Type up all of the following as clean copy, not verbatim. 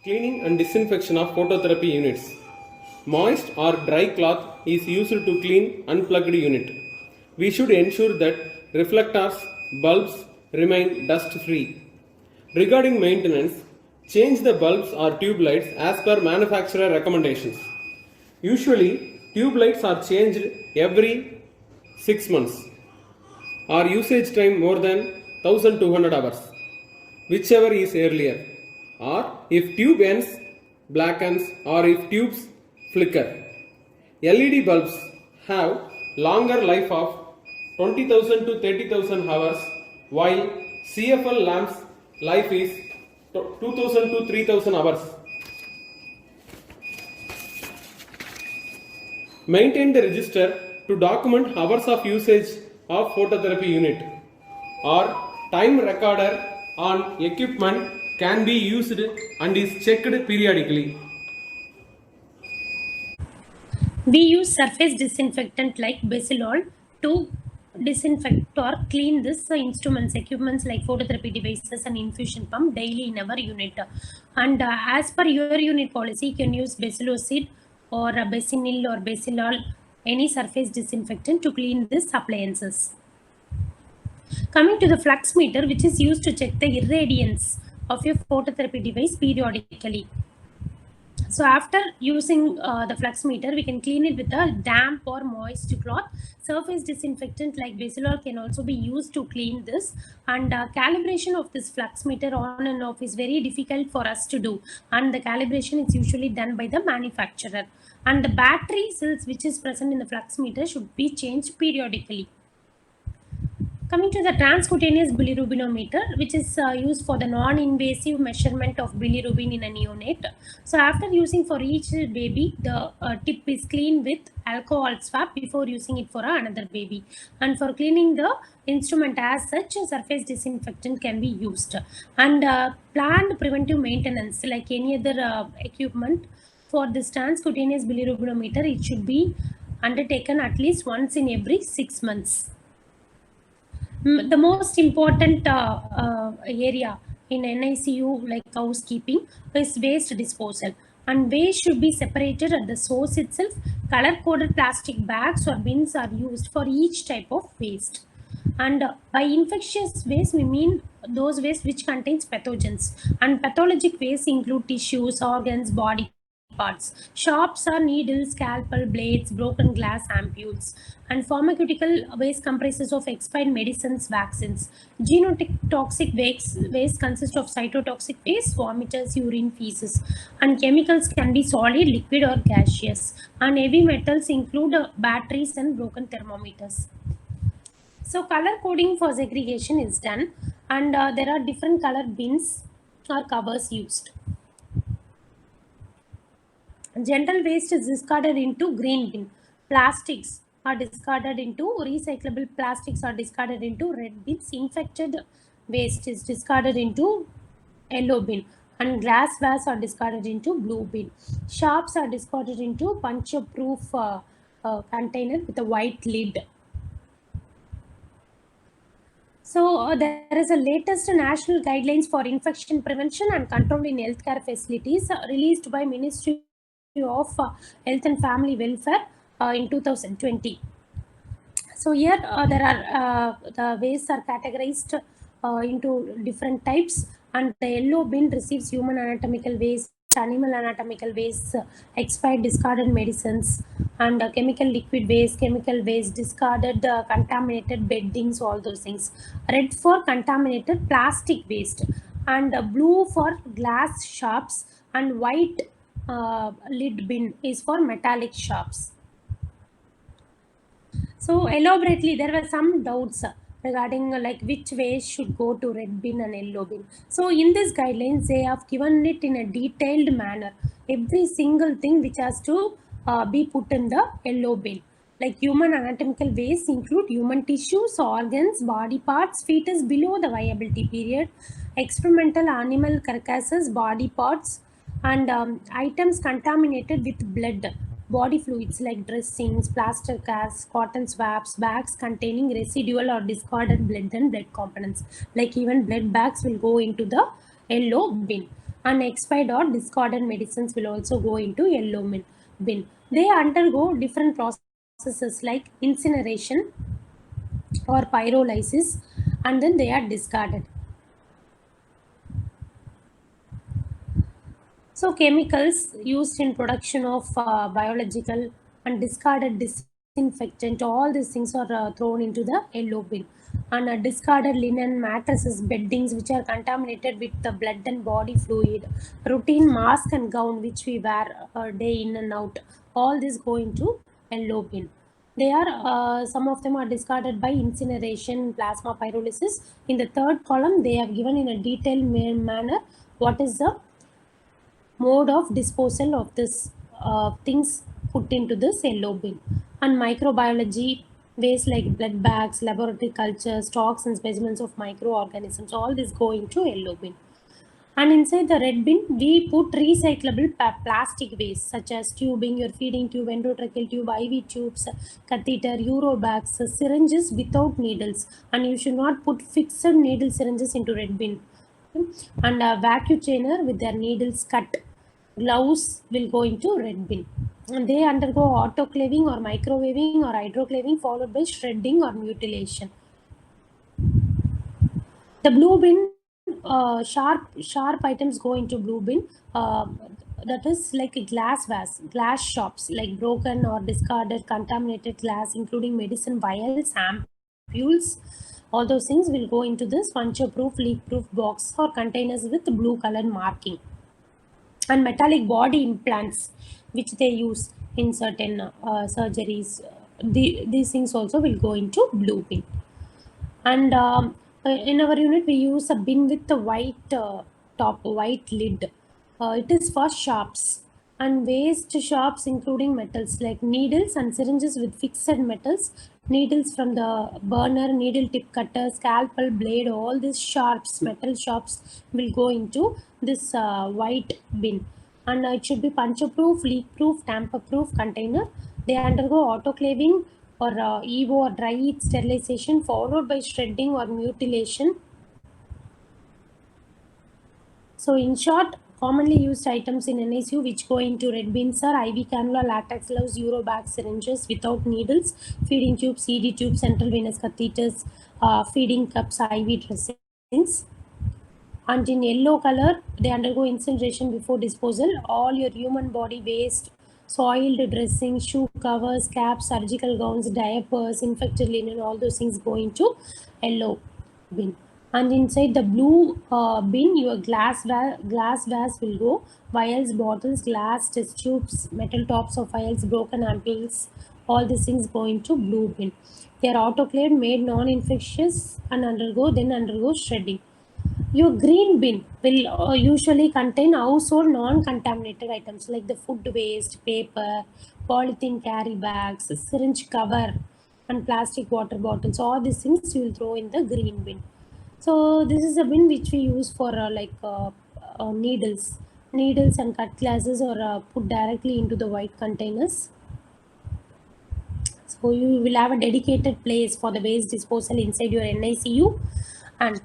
Cleaning and disinfection of phototherapy units. Moist or dry cloth is used to clean unplugged unit. We should ensure that reflectors, bulbs remain dust free. Regarding maintenance, change the bulbs or tube lights as per manufacturer recommendations. Usually, tube lights are changed every 6 months or usage time more than 1200 hours, whichever is earlier, or if tube ends blackens or if tubes flicker. LED bulbs have longer life of 20,000 to 30,000 hours, while CFL lamps life is 2,000 to 3,000 hours. Maintain the register to document hours of usage of phototherapy unit, or time recorder on equipment can be used and is checked periodically. We use surface disinfectant like Basilol to disinfect or clean this instruments, equipments like phototherapy devices and infusion pump daily in our unit. And as per your unit policy, you can use Basilocid or Basinil or Basilol, any surface disinfectant to clean these appliances. Coming to the flux meter, which is used to check the irradiance of your phototherapy device periodically. So after using the flux meter, we can clean it with a damp or moist cloth. Surface disinfectant like Basilol can also be used to clean this. And calibration of this flux meter on and off is very difficult for us to do. And the calibration is usually done by the manufacturer. And the battery cells which is present in the flux meter should be changed periodically. Coming to the transcutaneous bilirubinometer, which is used for the non-invasive measurement of bilirubin in a neonate. So after using for each baby, the tip is cleaned with alcohol swab before using it for another baby. And for cleaning the instrument as such, a surface disinfectant can be used. And planned preventive maintenance, like any other equipment, for this transcutaneous bilirubinometer, it should be undertaken at least once in every 6 months. The most important area in NICU, like housekeeping, is waste disposal. And waste should be separated at the source itself. Color-coded plastic bags or bins are used for each type of waste. And by infectious waste, we mean those waste which contains pathogens. And pathologic waste include tissues, organs, body parts. Sharps are needles, scalpel, blades, broken glass ampules. And pharmaceutical waste comprises of expired medicines, vaccines. Genotoxic waste consists of cytotoxic waste, vomiters, urine, feces. And chemicals can be solid, liquid, or gaseous. And heavy metals include batteries and broken thermometers. So color coding for segregation is done, and there are different color bins or covers used. General waste is discarded into green bin. Plastics are discarded into recyclable plastics are discarded into red bins. Infected waste is discarded into yellow bin. And glass vase are discarded into blue bin. Sharps are discarded into puncture-proof container with a white lid. So there is a latest national guidelines for infection prevention and control in healthcare facilities released by Ministry of Health and Family Welfare in 2020. So here there are the wastes are categorized into different types, and the yellow bin receives human anatomical waste, animal anatomical waste, expired discarded medicines, and chemical liquid waste, discarded contaminated beddings, all those things. Red for contaminated plastic waste, and blue for glass sharps, and white lid bin is for metallic sharps. So elaborately, there were some doubts regarding like which waste should go to red bin and yellow bin. So in this guidelines, they have given it in a detailed manner. Every single thing which has to be put in the yellow bin. Like human anatomical waste include human tissues, organs, body parts, fetus below the viability period, experimental animal carcasses, body parts, and items contaminated with blood, body fluids like dressings, plaster casts, cotton swabs, bags containing residual or discarded blood and blood components. Like even blood bags will go into the yellow bin. and expired or discarded medicines will also go into yellow bin. They undergo different processes like incineration or pyrolysis, and then they are discarded. So chemicals used in production of biological and discarded disinfectant, all these things are thrown into the yellow bin. And discarded linen, mattresses, beddings which are contaminated with the blood and body fluid, routine mask and gown which we wear day in and out, all this go into yellow bin. They are some of them are discarded by incineration, plasma pyrolysis. In the third column, they have given in a detailed manner what is the mode of disposal of this things put into this yellow bin. And microbiology waste like blood bags, laboratory culture, stocks and specimens of microorganisms, all this go into yellow bin. And inside the red bin, we put recyclable plastic waste such as tubing, your feeding tube, endotracheal tube, IV tubes, catheter, Euro bags, syringes without needles. And you should not put fixed needle syringes into red bin. And a vacuum cleaner with their needles cut. Gloves will go into red bin. And they undergo autoclaving or microwaving or hydroclaving followed by shredding or mutilation. The blue bin, sharp items go into blue bin. That is like a glass vase, glass shops like broken or discarded contaminated glass, including medicine vials, ampules. All those things will go into this puncture-proof, leak-proof box or containers with blue colored marking. And metallic body implants, which they use in certain surgeries, these things also will go into blue bin. And in our unit, we use a bin with the white top, white lid. It is for shops and waste shops, including metals like needles and syringes with fixed metals, needles from the burner, needle tip cutter, scalpel, blade, all these sharps, metal sharps will go into this white bin. And it should be puncture proof, leak proof, tamper proof container. They undergo autoclaving or EVO or dry heat sterilization followed by shredding or mutilation. So in short, commonly used items in NICU which go into red bins are IV cannula, latex gloves, Euro bags, syringes without needles, feeding tubes, CD tubes, central venous catheters, feeding cups, IV dressings. And in yellow color, they undergo incineration before disposal. All your human body waste, soiled dressing, shoe covers, caps, surgical gowns, diapers, infected linen, all those things go into yellow bin. And inside the blue bin, your glass vase will go. Vials, bottles, glass, test tubes, metal tops of vials, broken ampules, all these things go into blue bin. They are autoclaved, made non-infectious, and undergo shredding. Your green bin will usually contain household non-contaminated items like the food waste, paper, polythene carry bags, syringe cover, and plastic water bottles. All these things you will throw in the green bin. So this is a bin which we use for needles and cut glasses or put directly into the white containers. So you will have a dedicated place for the waste disposal inside your NICU. And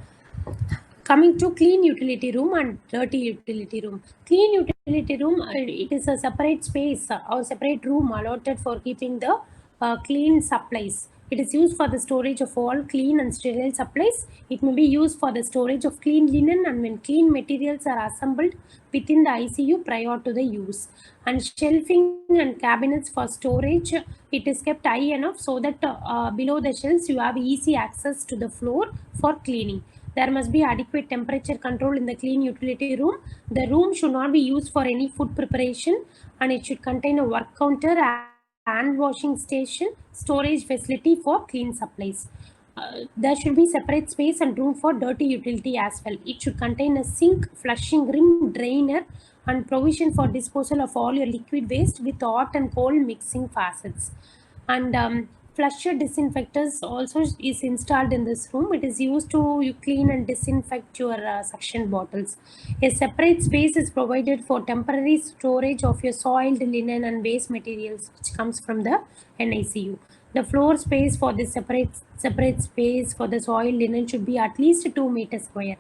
coming to clean utility room and dirty utility room. Clean utility room, it is a separate space or separate room allotted for keeping the clean supplies. It is used for the storage of all clean and sterile supplies. It may be used for the storage of clean linen and when clean materials are assembled within the ICU prior to the use. And shelving and cabinets for storage, it is kept high enough so that below the shelves you have easy access to the floor for cleaning. There must be adequate temperature control in the clean utility room. The room should not be used for any food preparation and it should contain a work counter, hand washing station, storage facility for clean supplies. There should be separate space and room for dirty utility as well. It should contain a sink, flushing rim, drainer, and provision for disposal of all your liquid waste with hot and cold mixing faucets. And flusher disinfectors also is installed in this room. It is used to clean and disinfect your suction bottles. A separate space is provided for temporary storage of your soiled linen and waste materials which comes from the NICU. The floor space for this separate separate space for the soil linen should be at least 2 meters square.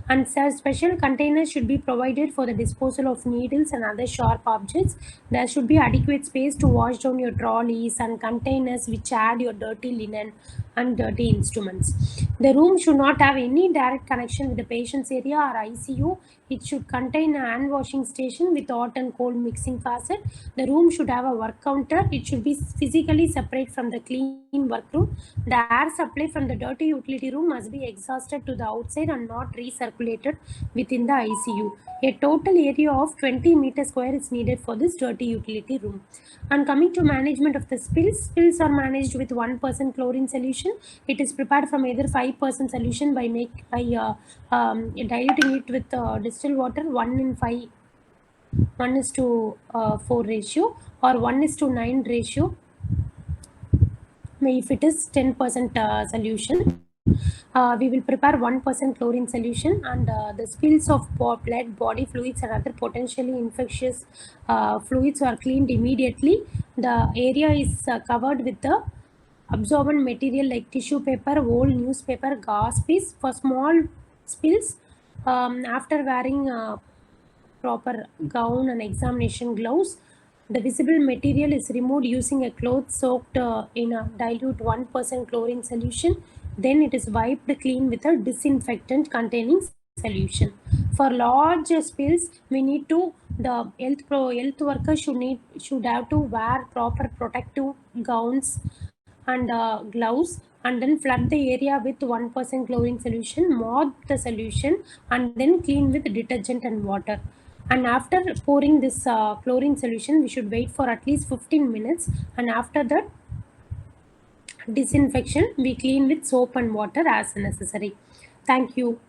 And special containers should be provided for the disposal of needles and other sharp objects. There should be adequate space to wash down your trolleys and containers which add your dirty linen and dirty instruments. The room should not have any direct connection with the patient's area or ICU. It should contain a hand washing station with hot and cold mixing faucet. The room should have a work counter. It should be physically separate from the clean workroom. The air supply from the dirty utility room must be exhausted to the outside and not recirculated within the ICU. A total area of 20 meters square is needed for this dirty utility room. And coming to management of the spills, spills are managed with 1% chlorine solution. It is prepared from either 5% solution by diluting it with distilled water 1:4 ratio or 1:9 ratio if it is 10% solution. We will prepare 1% chlorine solution, and the spills of blood, body fluids and other potentially infectious fluids are cleaned immediately. The area is covered with the absorbent material like tissue paper, old newspaper, gauze piece. For small spills, after wearing proper gown and examination gloves, the visible material is removed using a cloth soaked in a dilute 1% chlorine solution. Then it is wiped clean with a disinfectant containing solution. For large spills, the health worker should have to wear proper protective gowns and gloves, and then flood the area with 1% chlorine solution, mop the solution, and then clean with detergent and water. And after pouring this chlorine solution, we should wait for at least 15 minutes, and after that disinfection, we clean with soap and water as necessary. Thank you.